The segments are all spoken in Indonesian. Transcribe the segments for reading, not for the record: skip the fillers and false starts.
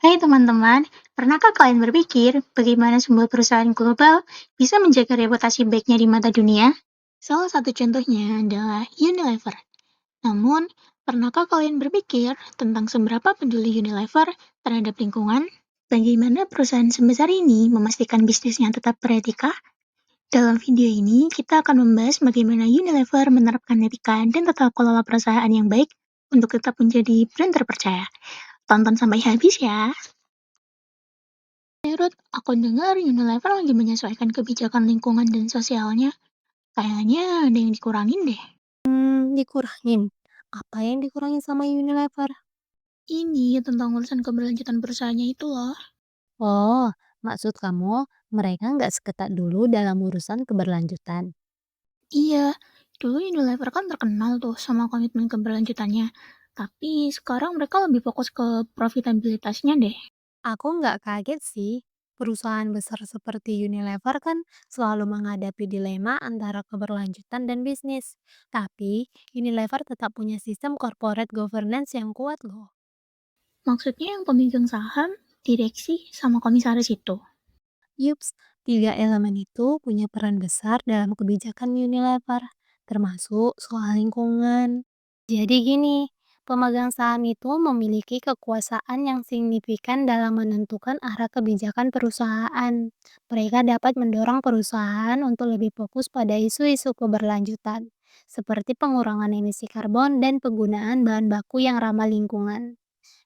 Hai teman-teman, pernahkah kalian berpikir bagaimana sebuah perusahaan global bisa menjaga reputasi baiknya di mata dunia? Salah satu contohnya adalah Unilever. Namun, pernahkah kalian berpikir tentang seberapa peduli Unilever terhadap lingkungan? Bagaimana perusahaan sebesar ini memastikan bisnisnya tetap beretika? Dalam video ini, kita akan membahas bagaimana Unilever menerapkan etika dan tata kelola perusahaan yang baik untuk tetap menjadi brand terpercaya. Tonton sampai habis ya! Menurut aku dengar Unilever lagi menyesuaikan kebijakan lingkungan dan sosialnya. Kayaknya ada yang dikurangin deh. Dikurangin? Apa yang dikurangin sama Unilever? Ini tentang urusan keberlanjutan perusahaannya itu loh. Oh, maksud kamu mereka nggak seketat dulu dalam urusan keberlanjutan. Iya, dulu Unilever kan terkenal tuh sama komitmen keberlanjutannya. Tapi sekarang mereka lebih fokus ke profitabilitasnya deh. Aku nggak kaget sih. Perusahaan besar seperti Unilever kan selalu menghadapi dilema antara keberlanjutan dan bisnis. Tapi Unilever tetap punya sistem corporate governance yang kuat loh. Maksudnya yang pemegang saham, direksi, sama komisaris itu. Yups, tiga elemen itu punya peran besar dalam kebijakan Unilever, termasuk soal lingkungan. Jadi gini, pemegang saham itu memiliki kekuasaan yang signifikan dalam menentukan arah kebijakan perusahaan. Mereka dapat mendorong perusahaan untuk lebih fokus pada isu-isu keberlanjutan, seperti pengurangan emisi karbon dan penggunaan bahan baku yang ramah lingkungan.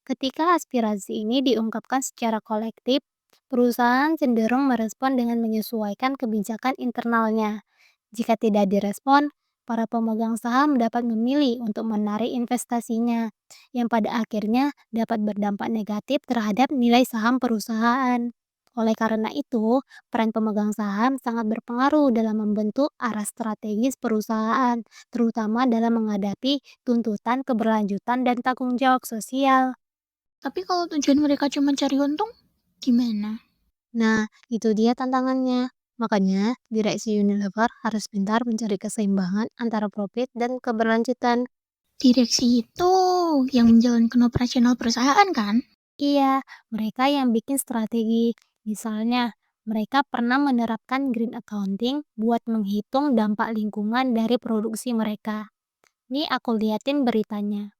Ketika aspirasi ini diungkapkan secara kolektif, perusahaan cenderung merespon dengan menyesuaikan kebijakan internalnya. Jika tidak direspon, para pemegang saham dapat memilih untuk menarik investasinya, yang pada akhirnya dapat berdampak negatif terhadap nilai saham perusahaan. Oleh karena itu, peran pemegang saham sangat berpengaruh dalam membentuk arah strategis perusahaan, terutama dalam menghadapi tuntutan keberlanjutan dan tanggung jawab sosial. Tapi kalau tujuan mereka cuma cari untung, gimana? Nah, itu dia tantangannya. Makanya, direksi Unilever harus pintar mencari keseimbangan antara profit dan keberlanjutan. Direksi itu yang menjalankan operasional perusahaan kan? Iya, mereka yang bikin strategi. Misalnya, mereka pernah menerapkan green accounting buat menghitung dampak lingkungan dari produksi mereka. Ini aku liatin beritanya.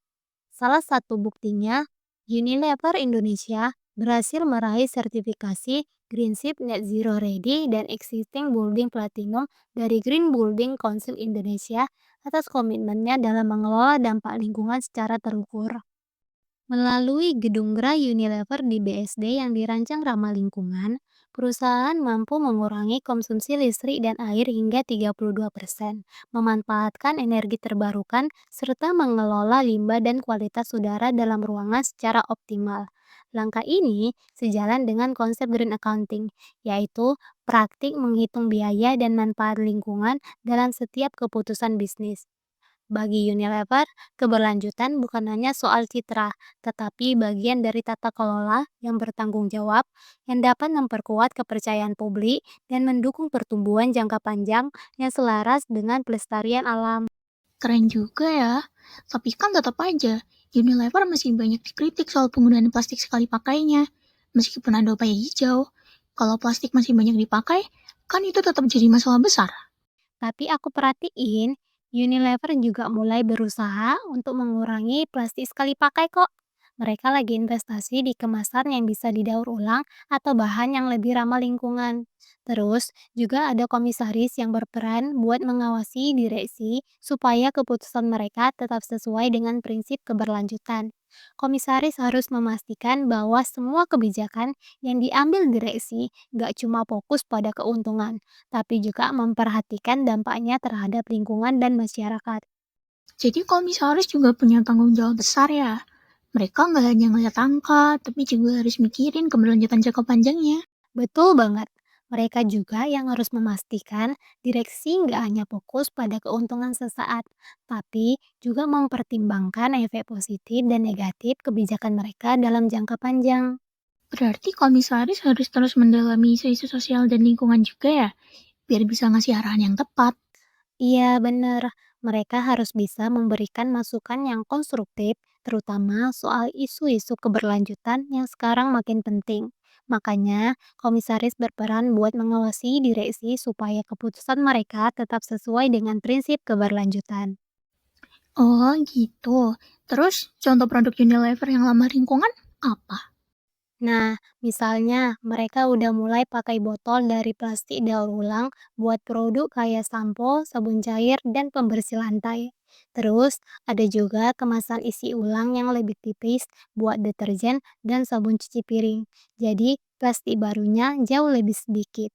Salah satu buktinya, Unilever Indonesia berhasil meraih sertifikasi Greenship Net Zero Ready dan Existing Building Platinum dari Green Building Council Indonesia atas komitmennya dalam mengelola dampak lingkungan secara terukur. Melalui gedung gerai Unilever di BSD yang dirancang ramah lingkungan, perusahaan mampu mengurangi konsumsi listrik dan air hingga 32%, memanfaatkan energi terbarukan, serta mengelola limbah dan kualitas udara dalam ruangan secara optimal. Langkah ini sejalan dengan konsep green accounting, yaitu praktik menghitung biaya dan manfaat lingkungan dalam setiap keputusan bisnis. Bagi Unilever, keberlanjutan bukan hanya soal citra, tetapi bagian dari tata kelola yang bertanggung jawab yang dapat memperkuat kepercayaan publik dan mendukung pertumbuhan jangka panjang yang selaras dengan pelestarian alam. Keren juga ya. Tapi kan tetap aja, Unilever masih banyak dikritik soal penggunaan plastik sekali pakainya. Meskipun ada upaya hijau, kalau plastik masih banyak dipakai, kan itu tetap jadi masalah besar. Tapi aku perhatiin, Unilever juga mulai berusaha untuk mengurangi plastik sekali pakai kok. Mereka lagi investasi di kemasan yang bisa didaur ulang atau bahan yang lebih ramah lingkungan. Terus, juga ada komisaris yang berperan buat mengawasi direksi supaya keputusan mereka tetap sesuai dengan prinsip keberlanjutan. Komisaris harus memastikan bahwa semua kebijakan yang diambil direksi gak cuma fokus pada keuntungan, tapi juga memperhatikan dampaknya terhadap lingkungan dan masyarakat. Jadi komisaris juga punya tanggung jawab besar ya. Mereka nggak hanya ngeliat angka, tapi juga harus mikirin keberlanjutan jangka panjangnya. Betul banget. Mereka juga yang harus memastikan direksi nggak hanya fokus pada keuntungan sesaat, tapi juga mempertimbangkan efek positif dan negatif kebijakan mereka dalam jangka panjang. Berarti komisaris harus terus mendalami isu-isu sosial dan lingkungan juga ya, biar bisa ngasih arahan yang tepat. Iya, benar. Mereka harus bisa memberikan masukan yang konstruktif, terutama soal isu-isu keberlanjutan yang sekarang makin penting. Makanya, komisaris berperan buat mengawasi direksi supaya keputusan mereka tetap sesuai dengan prinsip keberlanjutan. Oh gitu. Terus contoh produk Unilever yang ramah lingkungan apa? Nah, misalnya mereka udah mulai pakai botol dari plastik daur ulang buat produk kayak sampo, sabun cair, dan pembersih lantai. Terus, ada juga kemasan isi ulang yang lebih tipis buat deterjen dan sabun cuci piring. Jadi, plastik barunya jauh lebih sedikit.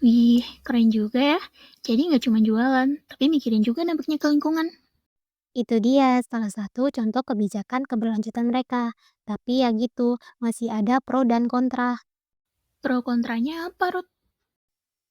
Wih, keren juga ya. Jadi nggak cuma jualan, tapi mikirin juga dampaknya ke lingkungan. Itu dia salah satu contoh kebijakan keberlanjutan mereka. Tapi ya gitu, masih ada pro dan kontra. Pro kontranya apa, Ruth?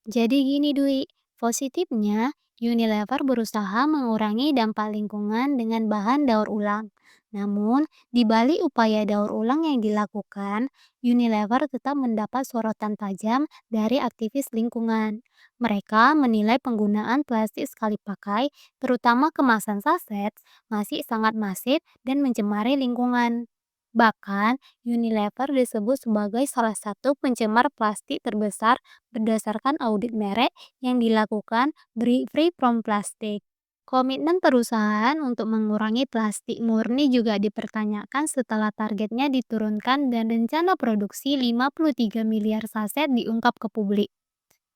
Jadi gini Dwi, positifnya Unilever berusaha mengurangi dampak lingkungan dengan bahan daur ulang. Namun, di balik upaya daur ulang yang dilakukan, Unilever tetap mendapat sorotan tajam dari aktivis lingkungan. Mereka menilai penggunaan plastik sekali pakai, terutama kemasan saset, masih sangat masif dan mencemari lingkungan. Bahkan, Unilever disebut sebagai salah satu pencemar plastik terbesar berdasarkan audit merek yang dilakukan Free From Plastic. Komitmen perusahaan untuk mengurangi plastik murni juga dipertanyakan setelah targetnya diturunkan dan rencana produksi 53 miliar saset diungkap ke publik.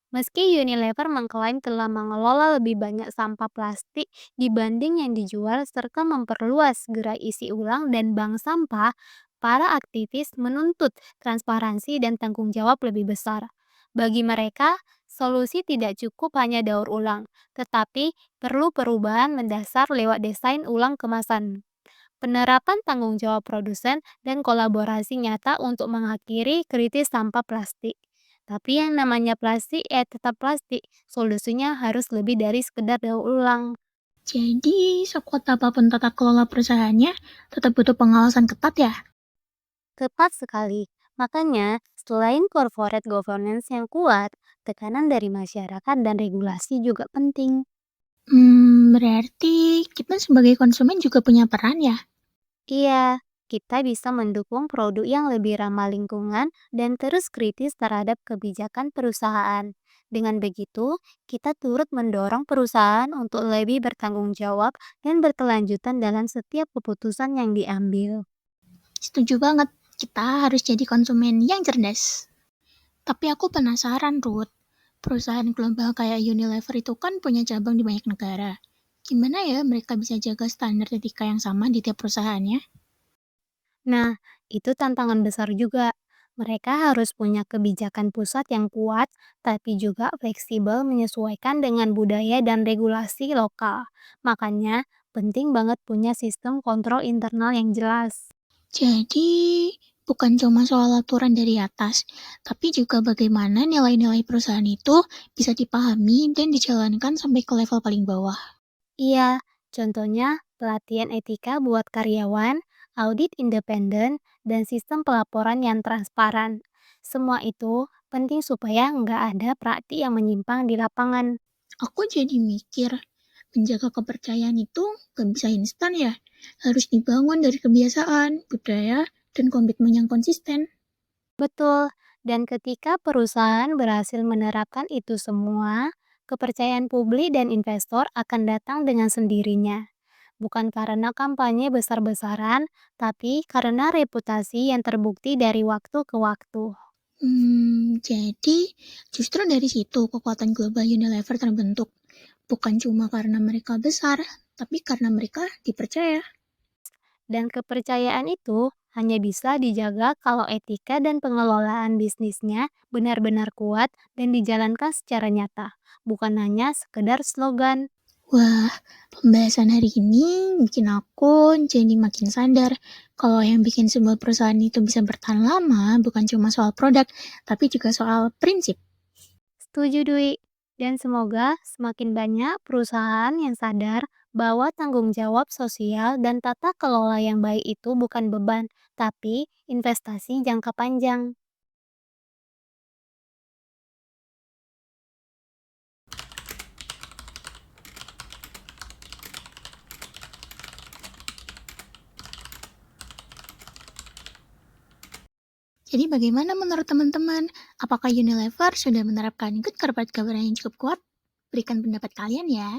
Meski Unilever mengklaim telah mengelola lebih banyak sampah plastik dibanding yang dijual serta memperluas gerai isi ulang dan bank sampah, para aktivis menuntut transparansi dan tanggung jawab lebih besar. Bagi mereka, solusi tidak cukup hanya daur ulang, tetapi perlu perubahan mendasar lewat desain ulang kemasan. Penerapan tanggung jawab produsen dan kolaborasi nyata untuk mengakhiri kritis sampah plastik. Tapi yang namanya plastik tetap plastik. Solusinya harus lebih dari sekedar daur ulang. Jadi, sekuat apapun tata kelola perusahaannya, tetap butuh pengawasan ketat ya? Tepat sekali. Makanya, selain corporate governance yang kuat, tekanan dari masyarakat dan regulasi juga penting. Berarti kita sebagai konsumen juga punya peran ya? Iya, kita bisa mendukung produk yang lebih ramah lingkungan dan terus kritis terhadap kebijakan perusahaan. Dengan begitu, kita turut mendorong perusahaan untuk lebih bertanggung jawab dan berkelanjutan dalam setiap keputusan yang diambil. Setuju banget, kita harus jadi konsumen yang cerdas. Tapi aku penasaran, Ruth. Perusahaan global kayak Unilever itu kan punya cabang di banyak negara. Gimana ya mereka bisa jaga standar etika yang sama di tiap perusahaannya? Nah, itu tantangan besar juga. Mereka harus punya kebijakan pusat yang kuat, tapi juga fleksibel menyesuaikan dengan budaya dan regulasi lokal. Makanya, penting banget punya sistem kontrol internal yang jelas. Jadi, bukan cuma soal aturan dari atas, tapi juga bagaimana nilai-nilai perusahaan itu bisa dipahami dan dijalankan sampai ke level paling bawah. Iya, contohnya pelatihan etika buat karyawan, audit independen, dan sistem pelaporan yang transparan. Semua itu penting supaya nggak ada praktik yang menyimpang di lapangan. Aku jadi mikir, menjaga kepercayaan itu gak bisa instan ya. Harus dibangun dari kebiasaan, budaya, dan komitmen yang konsisten. Betul, dan ketika perusahaan berhasil menerapkan itu semua, kepercayaan publik dan investor akan datang dengan sendirinya. Bukan karena kampanye besar-besaran, tapi karena reputasi yang terbukti dari waktu ke waktu. Jadi justru dari situ kekuatan global Unilever terbentuk. Bukan cuma karena mereka besar, tapi karena mereka dipercaya. Dan kepercayaan itu hanya bisa dijaga kalau etika dan pengelolaan bisnisnya benar-benar kuat dan dijalankan secara nyata, bukan hanya sekedar slogan. Wah, pembahasan hari ini bikin aku jadi makin sadar kalau yang bikin sebuah perusahaan itu bisa bertahan lama bukan cuma soal produk, tapi juga soal prinsip. Setuju Dwi. Dan semoga semakin banyak perusahaan yang sadar bahwa tanggung jawab sosial dan tata kelola yang baik itu bukan beban, tapi investasi jangka panjang. Jadi bagaimana menurut teman-teman? Apakah Unilever sudah menerapkan good corporate governance yang cukup kuat? Berikan pendapat kalian ya.